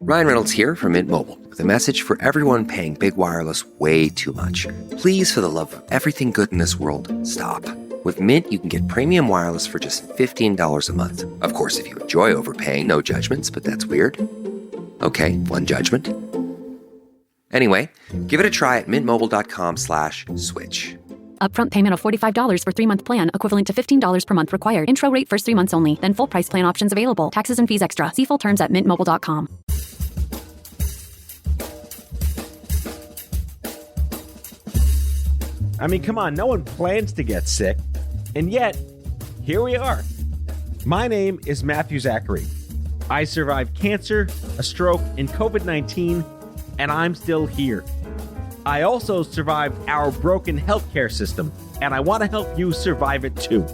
Ryan Reynolds here from Mint Mobile with a message for everyone paying big wireless way too much. Please, for the love of everything good in this world, stop. With Mint, you can get premium wireless for just $15 a month. Of course, if you enjoy overpaying, no judgments, but that's weird. Okay, one judgment. Anyway, give it a try at mintmobile.com/switch. Upfront payment of $45 for 3-month plan, equivalent to $15 per month required. Intro rate first 3 months only, then full price plan options available. Taxes and fees extra. See full terms at mintmobile.com. I mean, come on, no one plans to get sick. And yet, here we are. My name is Matthew Zachary. I survived cancer, a stroke, and COVID-19, and I'm still here. I also survived our broken healthcare system, and I want to help you survive it too.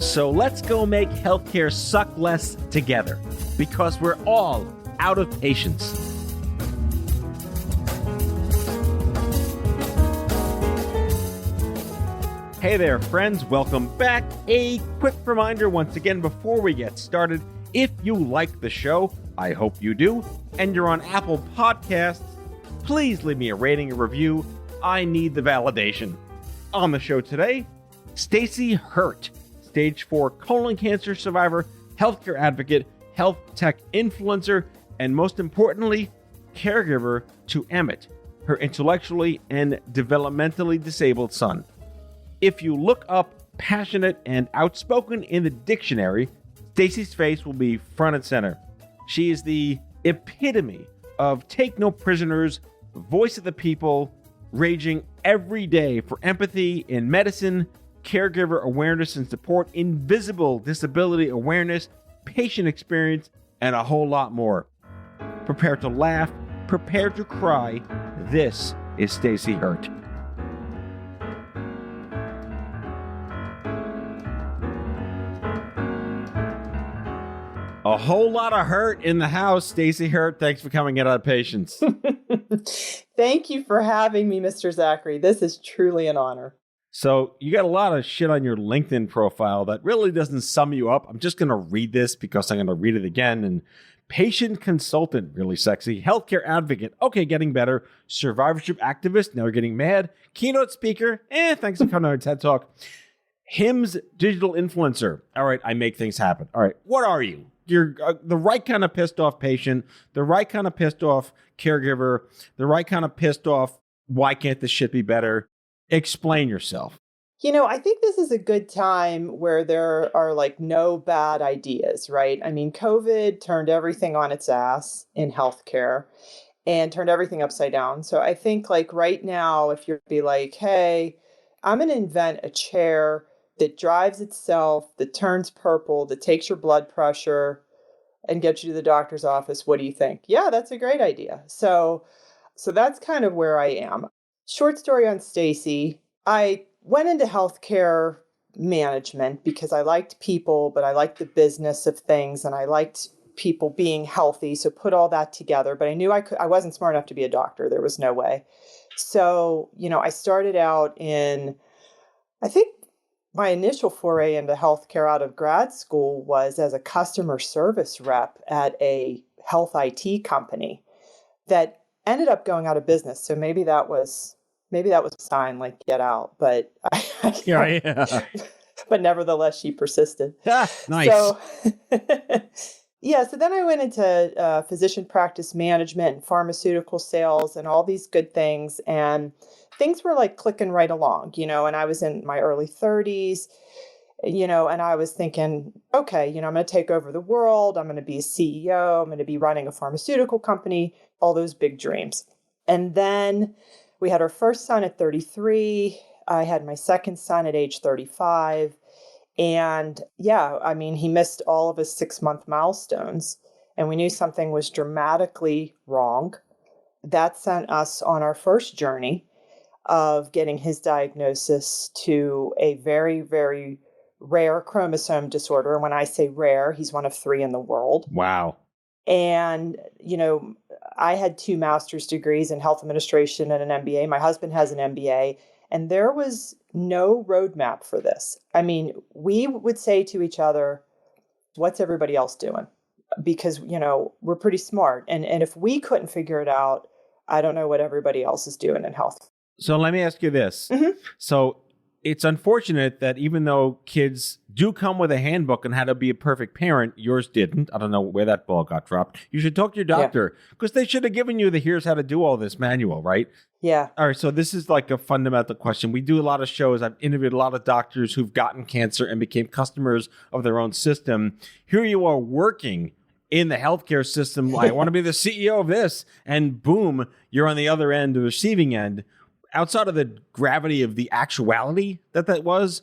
So let's go make healthcare suck less together, because we're all out of patience. Hey there, friends. Welcome back. A quick reminder once again before we get started. If you like the show, I hope you do, and you're on Apple Podcasts, please leave me a rating and review. I need the validation. On the show today, Stacy Hurt, stage 4 colon cancer survivor, healthcare advocate, health tech influencer, and most importantly, caregiver to Emmett, her intellectually and developmentally disabled son. If you look up passionate and outspoken in the dictionary, Stacy's face will be front and center. She is the epitome of take no prisoners, voice of the people, raging every day for empathy in medicine, caregiver awareness and support, invisible disability awareness, patient experience, and a whole lot more. Prepare to laugh, prepare to cry. This is Stacy Hurt. A whole lot of hurt in the house. Stacy Hurt, thanks for coming in on Patience. Thank you for having me, Mr. Zachary. This is truly an honor. So you got a lot of shit on your LinkedIn profile that really doesn't sum you up. I'm just going to read this because I'm going to read it again. And patient consultant, really sexy. Healthcare advocate, okay, getting better. Survivorship activist, now you're getting mad. Keynote speaker, thanks for coming on our TED Talk. HIMSS digital influencer. All right, I make things happen. All right, what are you? You're the right kind of pissed off patient, the right kind of pissed off caregiver, the right kind of pissed off, why can't this shit be better? Explain yourself. You know, I think this is a good time where there are like no bad ideas, right? I mean, COVID turned everything on its ass in healthcare and turned everything upside down. So I think like right now, if you're be like, hey, I'm going to invent a chair that drives itself, that turns purple, that takes your blood pressure and gets you to the doctor's office. What do you think? Yeah, that's a great idea. So that's kind of where I am. Short story on Stacy. I went into healthcare management because I liked people, but I liked the business of things and I liked people being healthy. So put all that together, but I knew I wasn't smart enough to be a doctor. There was no way. So, I started out in, I think, my initial foray into healthcare out of grad school was as a customer service rep at a health IT company that ended up going out of business. So maybe that was a sign, like get out. But Yeah. but nevertheless, she persisted. Nice. So so then I went into physician practice management and pharmaceutical sales and all these good things. And things were like clicking right along, and I was in my early 30s, and I was thinking, okay, I'm going to take over the world. I'm going to be a CEO. I'm going to be running a pharmaceutical company, all those big dreams. And then we had our first son at 33. I had my second son at age 35. And he missed all of his 6-month milestones. And we knew something was dramatically wrong. That sent us on our first journey of getting his diagnosis to a very, very rare chromosome disorder. And when I say rare, he's one of 3 in the world. Wow. And, I had 2 master's degrees in health administration and an MBA. My husband has an MBA. And there was no roadmap for this. I mean, we would say to each other, what's everybody else doing? because, we're pretty smart. And if we couldn't figure it out, I don't know what everybody else is doing in health. So let me ask you this. Mhm. So it's unfortunate that even though kids do come with a handbook on how to be a perfect parent, yours didn't. I don't know where that ball got dropped. You should talk to your doctor because they should have given you the here's how to do all this manual, right? Yeah. All right. So this is like a fundamental question. We do a lot of shows. I've interviewed a lot of doctors who've gotten cancer and became customers of their own system. Here you are working in the healthcare system. I want to be the CEO of this. And boom, you're on the other end, the receiving end. Outside of the gravity of the actuality that was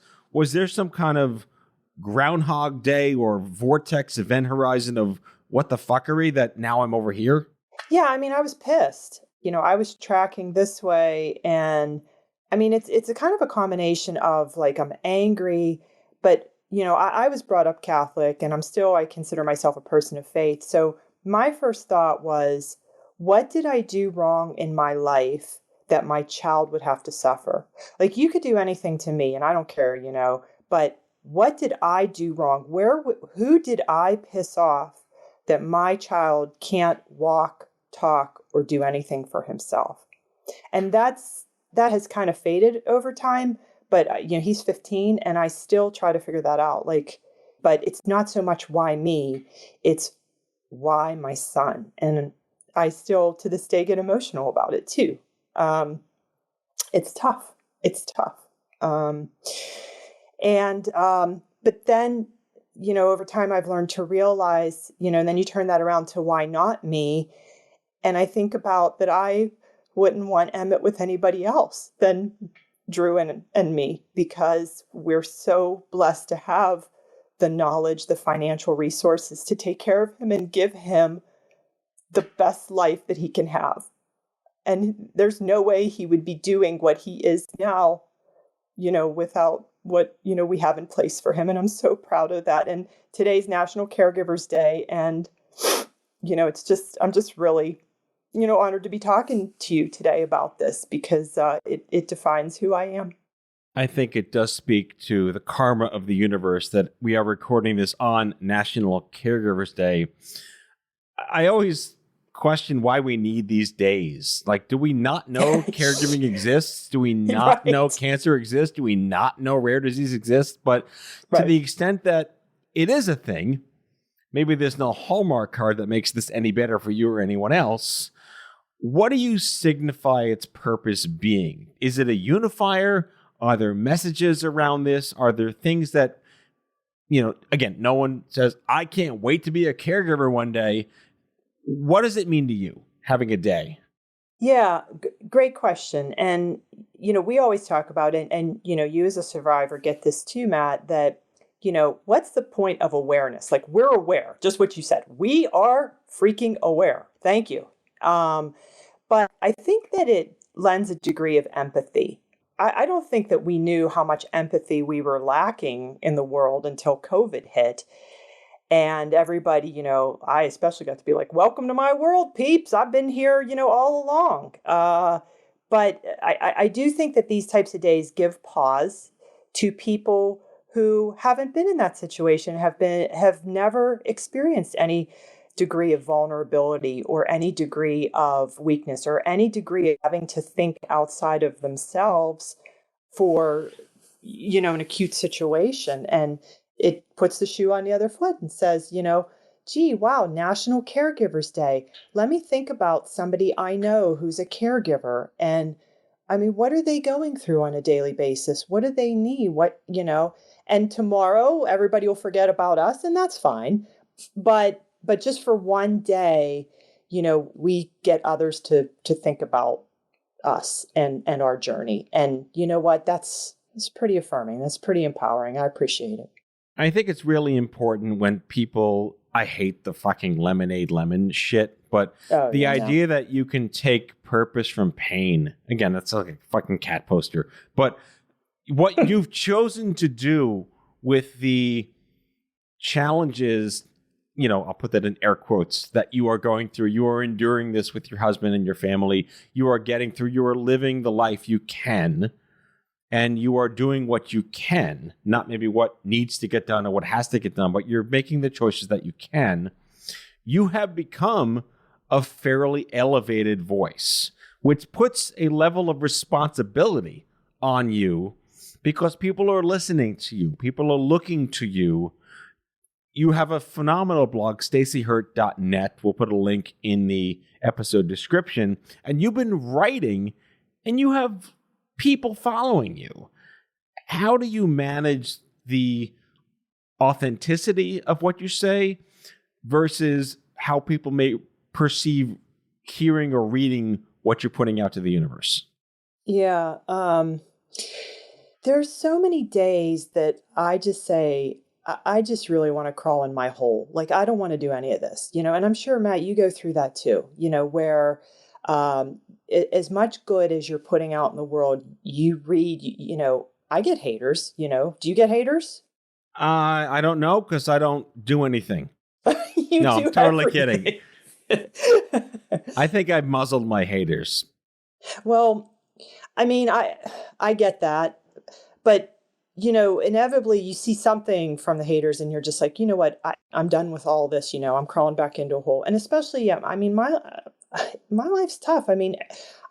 there some kind of Groundhog Day or vortex event horizon of what the fuckery that now I'm over here? Yeah, I mean, I was pissed. I was tracking this way, and I mean, it's a kind of a combination of like I'm angry, but I was brought up Catholic, and I consider myself a person of faith. So my first thought was, what did I do wrong in my life that my child would have to suffer? Like, you could do anything to me and I don't care, but what did I do wrong? Who did I piss off that my child can't walk, talk, or do anything for himself? And that has kind of faded over time, but he's 15 and I still try to figure that out. But it's not so much why me, it's why my son. And I still to this day get emotional about it too. It's tough. It's tough. But then, over time I've learned to realize, and then you turn that around to why not me. And I think about that I wouldn't want Emmett with anybody else than Drew and me, because we're so blessed to have the knowledge, the financial resources to take care of him and give him the best life that he can have. And there's no way he would be doing what he is now, without what, we have in place for him. And I'm so proud of that. And today's National Caregivers Day. And, I'm just really, honored to be talking to you today about this, because it defines who I am. I think it does speak to the karma of the universe that we are recording this on National Caregivers Day. I always question why we need these days. Like, do we not know caregiving exists? Do we not know cancer exists? Do we not know rare disease exists? But to the extent that it is a thing, maybe there's no Hallmark card that makes this any better for you or anyone else. What do you signify its purpose being? Is it a unifier? Are there messages around this? Are there things that, again, no one says, I can't wait to be a caregiver one day. What does it mean to you having a day? Yeah, great question. And, we always talk about it. And, you as a survivor get this too, Matt, that, what's the point of awareness? Like, we're aware, just what you said. We are freaking aware. Thank you. But I think that it lends a degree of empathy. I don't think that we knew how much empathy we were lacking in the world until COVID hit. And everybody, I especially got to be like, welcome to my world, peeps. I've been here, all along. But I do think that these types of days give pause to people who haven't been in that situation, have never experienced any degree of vulnerability or any degree of weakness or any degree of having to think outside of themselves for, an acute situation. And it puts the shoe on the other foot and says, gee, wow, National Caregivers Day. Let me think about somebody I know who's a caregiver. And I mean, what are they going through on a daily basis? What do they need? And tomorrow everybody will forget about us, and that's fine. But just for one day, we get others to think about us and our journey. And you know what? That's pretty affirming. That's pretty empowering. I appreciate it. I think it's really important when people, I hate the fucking lemonade lemon shit, but the idea that you can take purpose from pain, again, that's like a fucking cat poster, but what you've chosen to do with the challenges, I'll put that in air quotes, that you are going through, you are enduring this with your husband and your family, you are getting through, you are living the life you can. And you are doing what you can, not maybe what needs to get done or what has to get done, but you're making the choices that you can. you have become a fairly elevated voice, which puts a level of responsibility on you because people are listening to you. People are looking to you. You have a phenomenal blog, stacyhurt.net. We'll put a link in the episode description. And you've been writing, and you have people following you. How do you manage the authenticity of what you say versus how people may perceive hearing or reading what you're putting out to the universe? Yeah. There's so many days that I just say, I just really want to crawl in my hole. Like, I don't want to do any of this, and I'm sure, Matt, you go through that too, where as much good as you're putting out in the world, you read, I get haters, do you get haters? I don't know because I don't do anything. No, I'm totally everything. kidding. I think I've muzzled my haters. Well, I mean, I get that, but inevitably you see something from the haters and you're just like, you know what, I'm done with all this, I'm crawling back into a hole. And especially, I mean, my life's tough. I mean,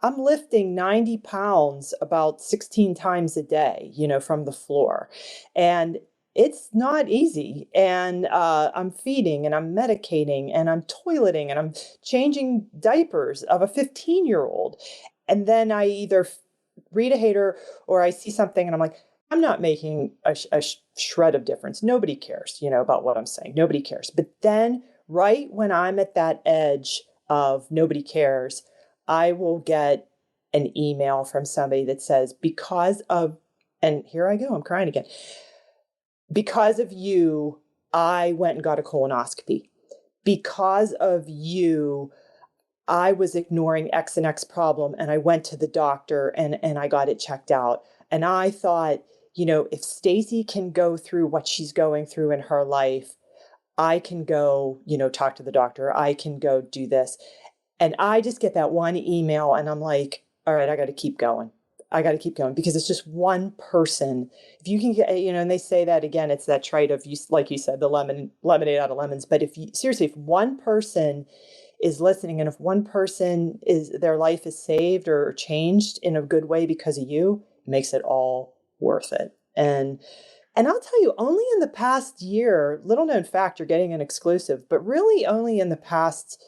I'm lifting 90 pounds about 16 times a day, from the floor. And it's not easy. And I'm feeding and I'm medicating and I'm toileting and I'm changing diapers of a 15-year-old. And then I either read a hater or I see something and I'm like, I'm not making a shred of difference. Nobody cares, about what I'm saying. Nobody cares. But then right when I'm at that edge of nobody cares, I will get an email from somebody that says, because of, and here I go, I'm crying again. Because of you, I went and got a colonoscopy. Because of you, I was ignoring X and X problem and I went to the doctor and I got it checked out. And I thought, if Stacy can go through what she's going through in her life, I can go, talk to the doctor. I can go do this. And I just get that one email and I'm like, all right, I got to keep going. I got to keep going because it's just one person. If you can get, and they say that again, it's that trait of, like you said, the lemonade out of lemons. But if one person is listening and if one person their life is saved or changed in a good way because of you, it makes it all worth it. And I'll tell you, only in the past year, little known fact, you're getting an exclusive, but really only in the past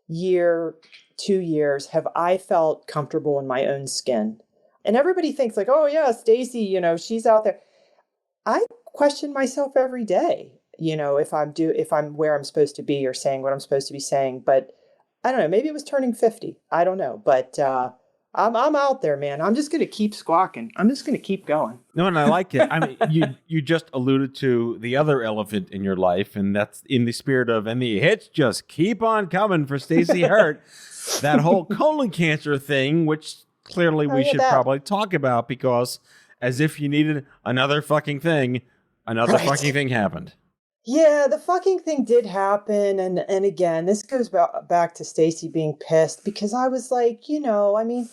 year, 2 years, have I felt comfortable in my own skin. And everybody thinks like, oh yeah, Stacy, she's out there. I question myself every day, if I'm where I'm supposed to be or saying what I'm supposed to be saying. But I don't know, maybe it was turning 50. I don't know. But I'm out there, man. I'm just going to keep squawking. I'm just going to keep going. No, and I like it. I mean, you just alluded to the other elephant in your life, and that's in the spirit of, and the hits just keep on coming for Stacy Hurt. That whole colon cancer thing, which clearly we should probably talk about because as if you needed another fucking thing, another fucking thing happened. Yeah, the fucking thing did happen. And again, this goes back to Stacy being pissed because I was like, I mean,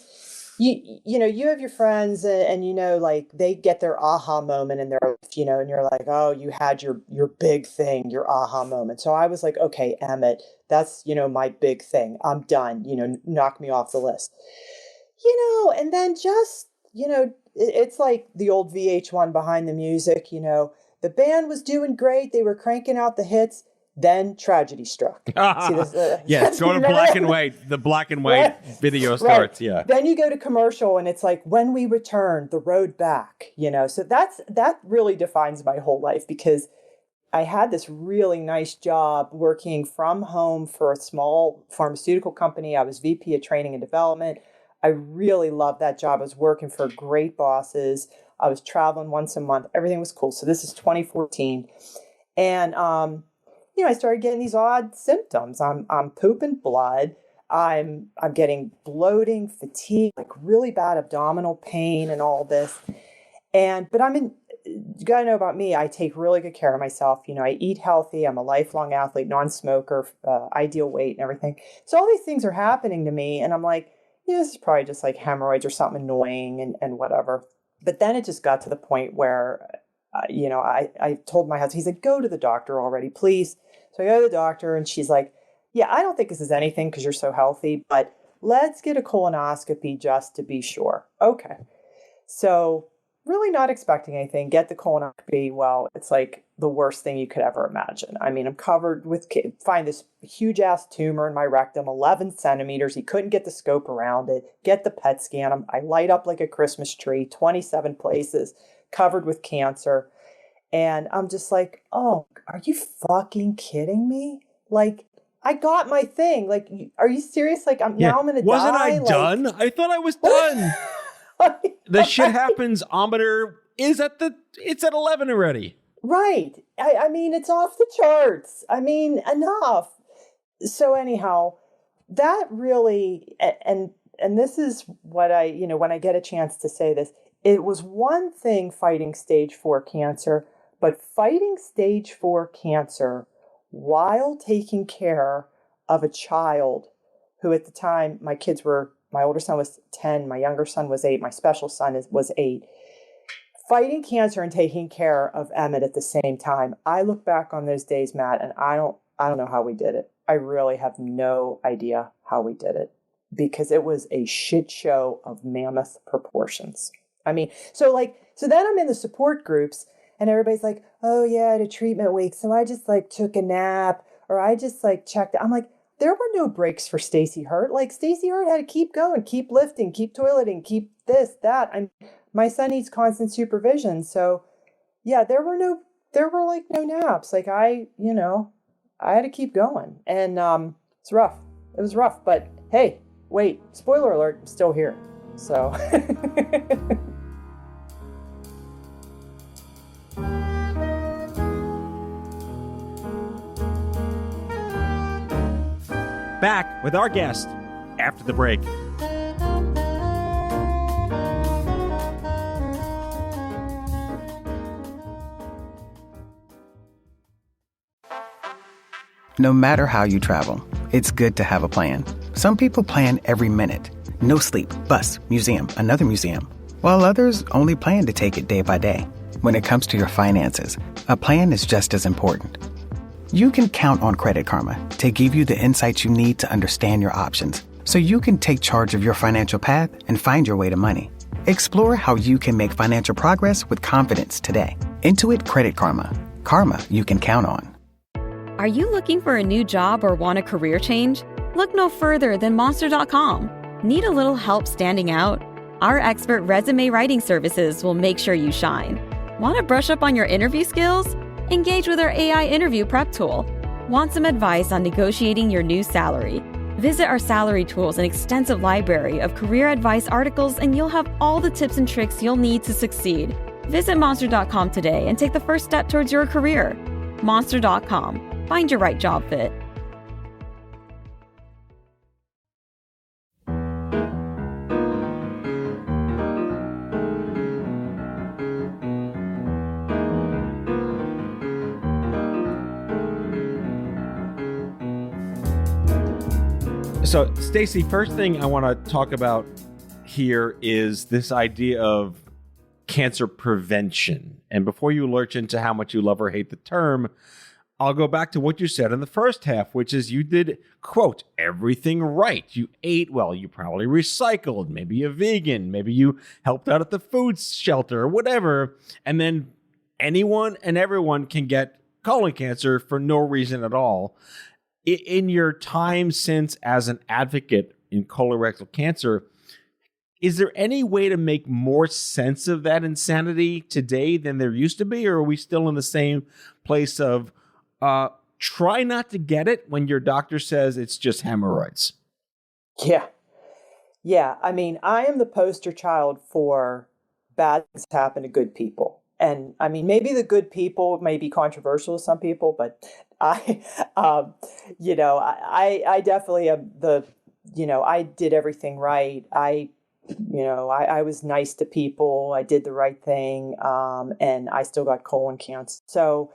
you have your friends and like they get their aha moment in their life, and you're like, oh, you had your big thing, your aha moment. So I was like, okay, Emmett, that's, my big thing. I'm done, knock me off the list. And then just, it's like the old VH1 behind the music, the band was doing great. They were cranking out the hits. Then tragedy struck. See this, yeah, go to black and white. The black and white video starts. Right. Yeah. Then you go to commercial and it's like, when we return, the road back, So that really defines my whole life because I had this really nice job working from home for a small pharmaceutical company. I was VP of training and development. I really loved that job. I was working for great bosses. I was traveling once a month. Everything was cool. So this is 2014. And, I started getting these odd symptoms. I'm pooping blood. I'm getting bloating, fatigue, like really bad abdominal pain and all this. But you got to know about me. I take really good care of myself. I eat healthy. I'm a lifelong athlete, non-smoker, ideal weight and everything. So all these things are happening to me. And I'm like, this is probably just like hemorrhoids or something annoying and whatever. But then it just got to the point where, I told my husband, he's like, go to the doctor already, please. So I go to the doctor and she's like, yeah, I don't think this is anything because you're so healthy, but let's get a colonoscopy just to be sure. Okay. So really not expecting anything. Get the colonoscopy. Well, it's like the worst thing you could ever imagine. I mean, I'm covered with, find this huge ass tumor in my rectum, 11 centimeters. He couldn't get the scope around it. Get the PET scan. I light up like a Christmas tree, 27 places, covered with cancer. And I'm just like, oh, are you fucking kidding me? Like, I got my thing. Like, are you serious? Like, now I'm going to die? Wasn't I done? I thought I was done. The shit happens ometer is it's at 11 already. Right. I mean, it's off the charts. I mean, enough. So anyhow, that really, and this is what I, when I get a chance to say this, it was one thing fighting stage 4 cancer, but fighting stage 4 cancer while taking care of a child who at the time, my older son was 10, my younger son was 8, my special son was 8. Fighting cancer and taking care of Emmett at the same time. I look back on those days, Matt, and I don't know how we did it. I really have no idea how we did it because it was a shit show of mammoth proportions. I mean, so then I'm in the support groups and everybody's like, oh yeah, I had a treatment week. So I just took a nap or I just checked. I'm like, there were no breaks for Stacy Hurt. Like Stacy Hurt had to keep going, keep lifting, keep toileting, keep this, that. My son needs constant supervision. So yeah, there were no naps. Like I had to keep going. And it's rough. It was rough. But hey, wait, spoiler alert, I'm still here. So Back with our guest after the break. No matter how you travel, it's good to have a plan. Some people plan every minute. No sleep, bus, museum, another museum. While others only plan to take it day by day. When it comes to your finances, a plan is just as important. You can count on Credit Karma to give you the insights you need to understand your options so you can take charge of your financial path and find your way to money. Explore how you can make financial progress with confidence today. Intuit Credit Karma. Karma you can count on. Are you looking for a new job or want a career change? Look no further than Monster.com. Need a little help standing out? Our expert resume writing services will make sure you shine. Want to brush up on your interview skills? Engage with our AI interview prep tool. Want some advice on negotiating your new salary? Visit our salary tools and extensive library of career advice articles and you'll have all the tips and tricks you'll need to succeed. Visit Monster.com today and take the first step towards your career. Monster.com. Find your right job fit. So, Stacy, first thing I want to talk about here is this idea of cancer prevention. And before you lurch into how much you love or hate the term, I'll go back to what you said in the first half, which is you did, quote, everything right. You ate well, you probably recycled, maybe you're vegan, maybe you helped out at the food shelter or whatever. And then anyone and everyone can get colon cancer for no reason at all. In your time since as an advocate in colorectal cancer, is there any way to make more sense of that insanity today than there used to be? Or are we still in the same place of try not to get it when your doctor says it's just hemorrhoids? Yeah. Yeah. I mean, I am the poster child for bad things happen to good people. And I mean, maybe the good people may be controversial to some people, but I definitely am I did everything right. I was nice to people. I did the right thing. And I still got colon cancer. So,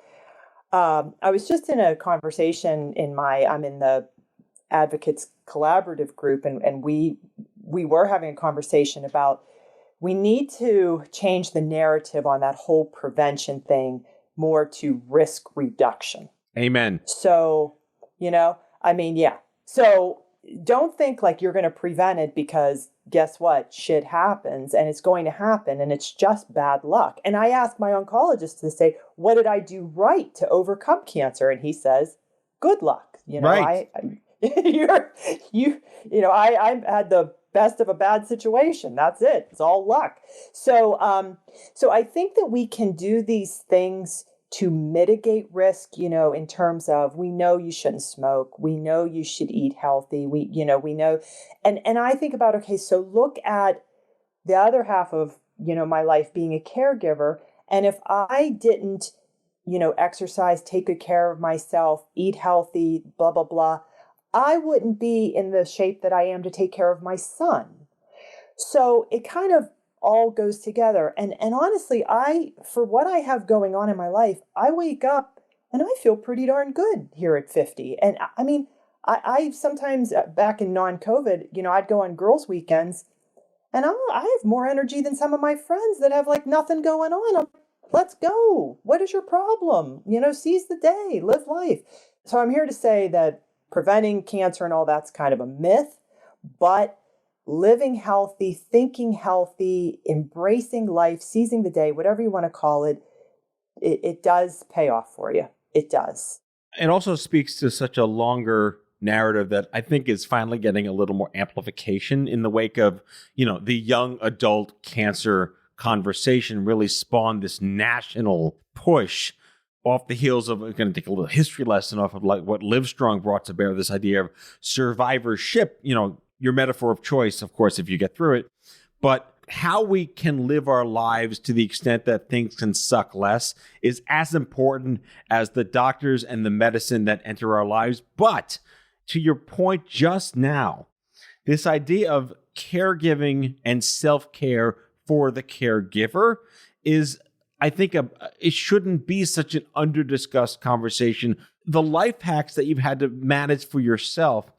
I was just in a conversation I'm in the Advocates Collaborative group, and we were having a conversation about we need to change the narrative on that whole prevention thing more to risk reduction. Amen. So, I mean, yeah. So don't think like you're going to prevent it, because guess what? Shit happens, and it's going to happen, and it's just bad luck. And I asked my oncologist to say, what did I do right to overcome cancer? And he says, good luck. Right. I had the best of a bad situation. That's it. It's all luck. So I think that we can do these things to mitigate risk, in terms of, we know you shouldn't smoke. We know you should eat healthy. We know, and I think about, okay, so look at the other half of, my life being a caregiver. And if I didn't, exercise, take good care of myself, eat healthy, blah, blah, blah, I wouldn't be in the shape that I am to take care of my son. So it kind of all goes together. And honestly, for what I have going on in my life, I wake up and I feel pretty darn good here at 50. And I mean, I sometimes back in non-COVID, I'd go on girls' weekends and I have more energy than some of my friends that have like nothing going on. Let's go. What is your problem? Seize the day, live life. So I'm here to say that preventing cancer and all that's kind of a myth, but living healthy, thinking healthy, embracing life, seizing the day, whatever you want to call it, it does pay off for you. It does. It also speaks to such a longer narrative that I think is finally getting a little more amplification in the wake of, the young adult cancer conversation really spawned this national push off the heels of, we're going to take a little history lesson off of like what Livestrong brought to bear, this idea of survivorship, your metaphor of choice, of course, if you get through it, but how we can live our lives to the extent that things can suck less is as important as the doctors and the medicine that enter our lives. But to your point just now, this idea of caregiving and self-care for the caregiver is, I think, it shouldn't be such an under-discussed conversation. The life hacks that you've had to manage for yourself,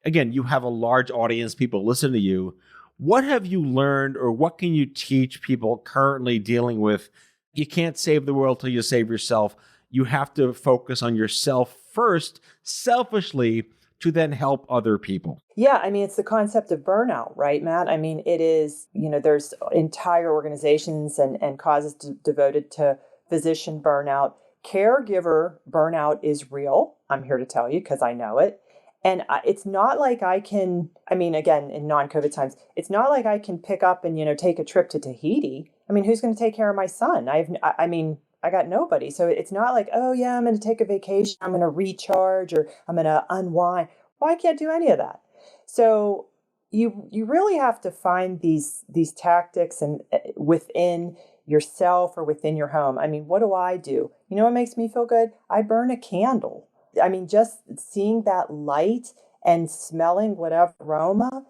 again, you have a large audience, people listen to you. What have you learned, or what can you teach people currently dealing with, you can't save the world till you save yourself. You have to focus on yourself first, selfishly, to then help other people. Yeah, I mean, it's the concept of burnout, right, Matt? I mean, it is, there's entire organizations and causes devoted to physician burnout. Caregiver burnout is real. I'm here to tell you because I know it. And it's not like I can, again, in non-COVID times, it's not like I can pick up and, take a trip to Tahiti. I mean, who's going to take care of my son? I got nobody. So it's not like, oh yeah, I'm going to take a vacation, I'm going to recharge, or I'm going to unwind. Well, I can't do any of that. So you really have to find these tactics and within yourself or within your home. I mean, what do? You know what makes me feel good? I burn a candle. I mean, just seeing that light and smelling whatever aroma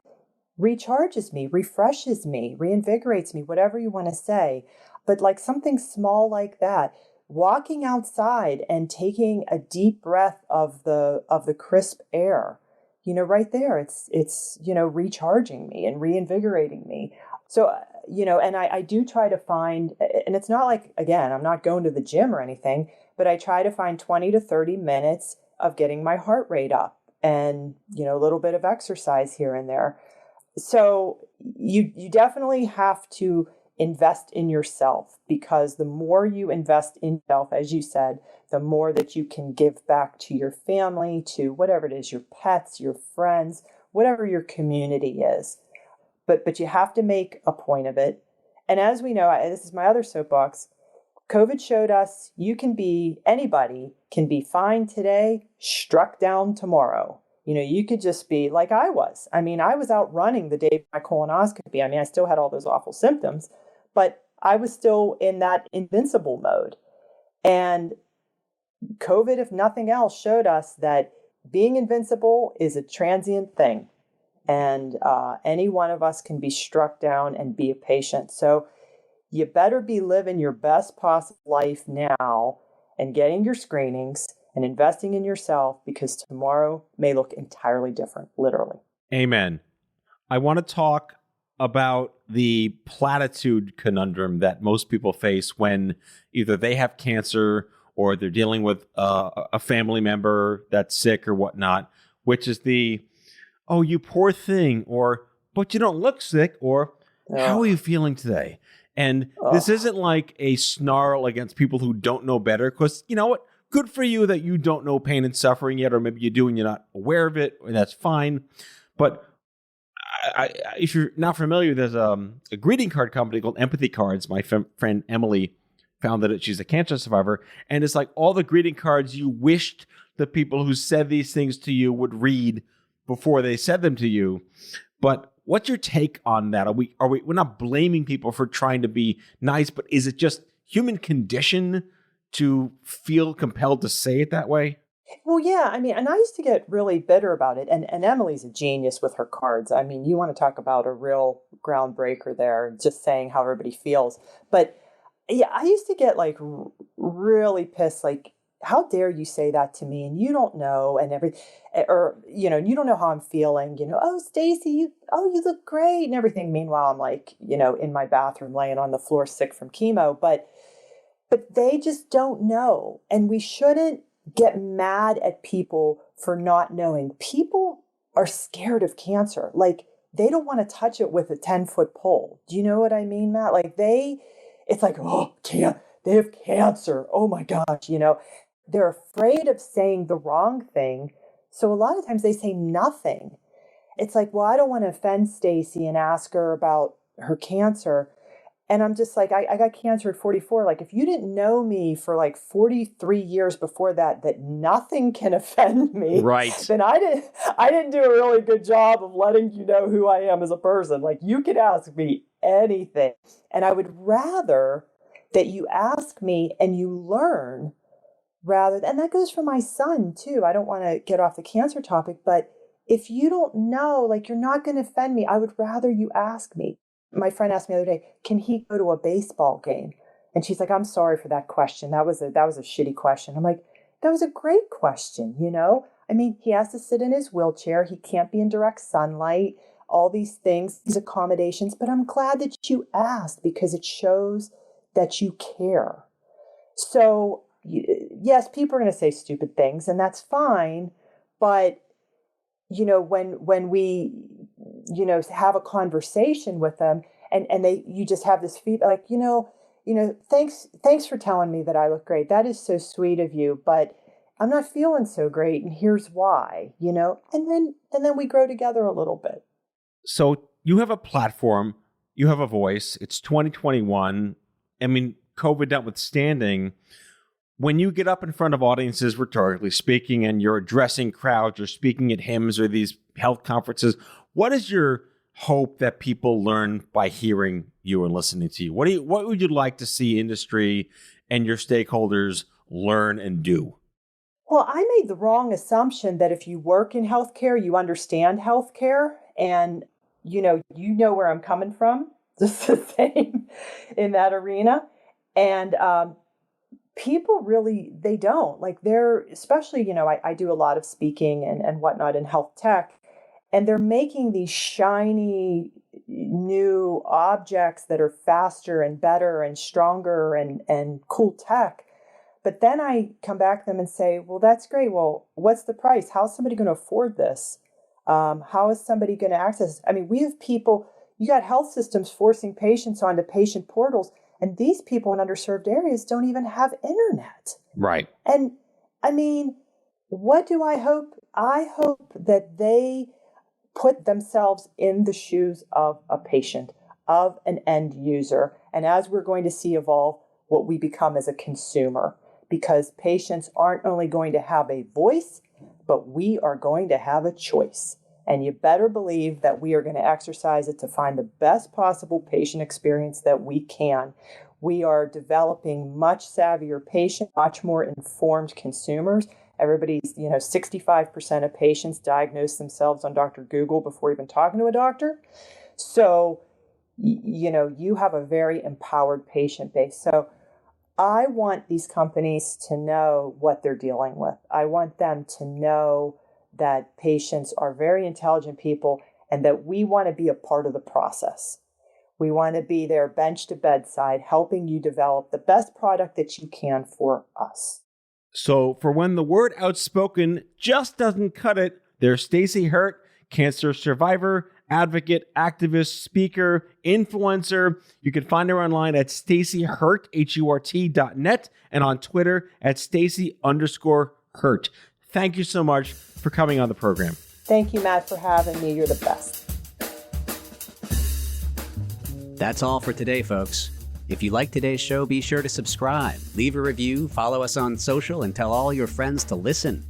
recharges me, refreshes me, reinvigorates me, whatever you want to say. But like something small like that, walking outside and taking a deep breath of the crisp air, right there, it's recharging me and reinvigorating me. So, and I do try to find, and it's not like, again, I'm not going to the gym or anything, but I try to find 20 to 30 minutes of getting my heart rate up and, a little bit of exercise here and there. So you definitely have to invest in yourself, because the more you invest in yourself, as you said, the more that you can give back to your family, to whatever it is, your pets, your friends, whatever your community is. But you have to make a point of it. And as we know, this is my other soapbox, COVID showed us anybody can be fine today, struck down tomorrow. You could just be like I was. I was out running the day of my colonoscopy. I still had all those awful symptoms, but I was still in that invincible mode. And COVID, if nothing else, showed us that being invincible is a transient thing. And any one of us can be struck down and be a patient. So you better be living your best possible life now and getting your screenings and investing in yourself, because tomorrow may look entirely different, literally. Amen. I want to talk about the platitude conundrum that most people face when either they have cancer or they're dealing with a family member that's sick or whatnot. which is oh, you poor thing, or, but you don't look sick, or how are you feeling today? And this isn't like a snarl against people who don't know better, because you know what? Good for you that you don't know pain and suffering yet, or maybe you do and you're not aware of it, and that's fine. But if you're not familiar, there's a greeting card company called Empathy Cards. My friend Emily founded it. She's a cancer survivor. And it's like all the greeting cards you wished the people who said these things to you would read before they said them to you. But what's your take on that? We're not blaming people for trying to be nice, but is it just human condition to feel compelled to say it that way? Well, yeah, I mean, and I used to get really bitter about it. And Emily's a genius with her cards. I mean, you want to talk about a real groundbreaker there, just saying how everybody feels. But yeah, I used to get like really pissed, like, how dare you say that to me? And you don't know, and or, you know, you don't know how I'm feeling, you know, oh, Stacy, you look great and everything. Meanwhile, I'm like, you know, in my bathroom, laying on the floor, sick from chemo, but they just don't know. And we shouldn't get mad at people for not knowing. People are scared of cancer. Like, they don't want to touch it with a 10-foot pole. Do you know what I mean, Matt? Like, it's like, oh, they have cancer. Oh my gosh, you know, they're afraid of saying the wrong thing. So a lot of times they say nothing. It's like, well, I don't want to offend Stacy and ask her about her cancer. And I'm just like, I got cancer at 44. Like, if you didn't know me for like 43 years before that nothing can offend me, right? Then I didn't do a really good job of letting you know who I am as a person. Like, you could ask me anything. And I would rather that you ask me and you learn and that goes for my son too. I don't want to get off the cancer topic, but if you don't know, like, you're not going to offend me, I would rather you ask me. My friend asked me the other day, can he go to a baseball game? And she's like, I'm sorry for that question. That was a shitty question. I'm like, that was a great question, you know? I mean, he has to sit in his wheelchair. He can't be in direct sunlight, all these things, these accommodations. But I'm glad that you asked, because it shows that you care. So yes, people are going to say stupid things, and that's fine. But, you know, when we, you know, have a conversation with them and you just have this feedback, like, you know, thanks for telling me that I look great. That is so sweet of you, but I'm not feeling so great, and here's why, you know, and then we grow together a little bit. So you have a platform, you have a voice. It's 2021. I mean, COVID notwithstanding, when you get up in front of audiences, rhetorically speaking, and you're addressing crowds or speaking at HIMSS or these health conferences, what is your hope that people learn by hearing you and listening to you? What would you like to see industry and your stakeholders learn and do? Well, I made the wrong assumption that if you work in healthcare, you understand healthcare, and you know where I'm coming from. Just the same in that arena, and people really, they don't. Like, they're, especially, you know, I do a lot of speaking and whatnot in health tech, and they're making these shiny new objects that are faster and better and stronger and cool tech. But then I come back to them and say, well, that's great. Well, what's the price? How's somebody going to afford this? How is somebody going to access this? I mean, we have people, you got health systems forcing patients onto patient portals, and these people in underserved areas don't even have internet. Right. And I mean, what do I hope? I hope that they put themselves in the shoes of a patient, of an end user. And as we're going to see evolve, what we become as a consumer, because patients aren't only going to have a voice, but we are going to have a choice. And you better believe that we are going to exercise it to find the best possible patient experience that we can. We are developing much savvier patients, much more informed consumers. Everybody's, 65% of patients diagnose themselves on Dr. Google before even talking to a doctor. So, you have a very empowered patient base. So I want these companies to know what they're dealing with. I want them to know that patients are very intelligent people and that we want to be a part of the process. We want to be there bench to bedside, helping you develop the best product that you can for us. So for when the word outspoken just doesn't cut it, There's Stacy Hurt, cancer survivor, advocate, activist, speaker, influencer. You can find her online at stacyhurt, HURT.net, and on Twitter at Stacy_Hurt. Thank you so much for coming on the program. Thank you, Matt, for having me. You're the best. That's all for today, folks. If you like today's show, be sure to subscribe, leave a review, follow us on social, and tell all your friends to listen.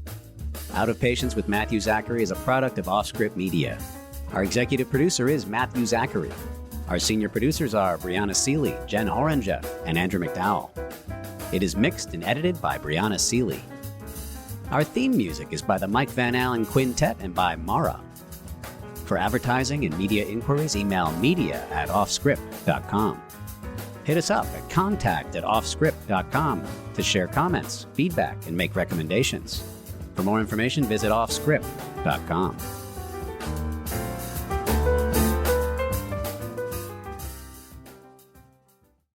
Out of Patience with Matthew Zachary is a product of Offscript Media. Our executive producer is Matthew Zachary. Our senior producers are Brianna Seeley, Jen Oranger, and Andrew McDowell. It is mixed and edited by Brianna Seeley. Our theme music is by the Mike Van Allen Quintet and by Mara. For advertising and media inquiries, email media@offscript.com. Hit us up at contact@offscript.com to share comments, feedback, and make recommendations. For more information, visit offscript.com.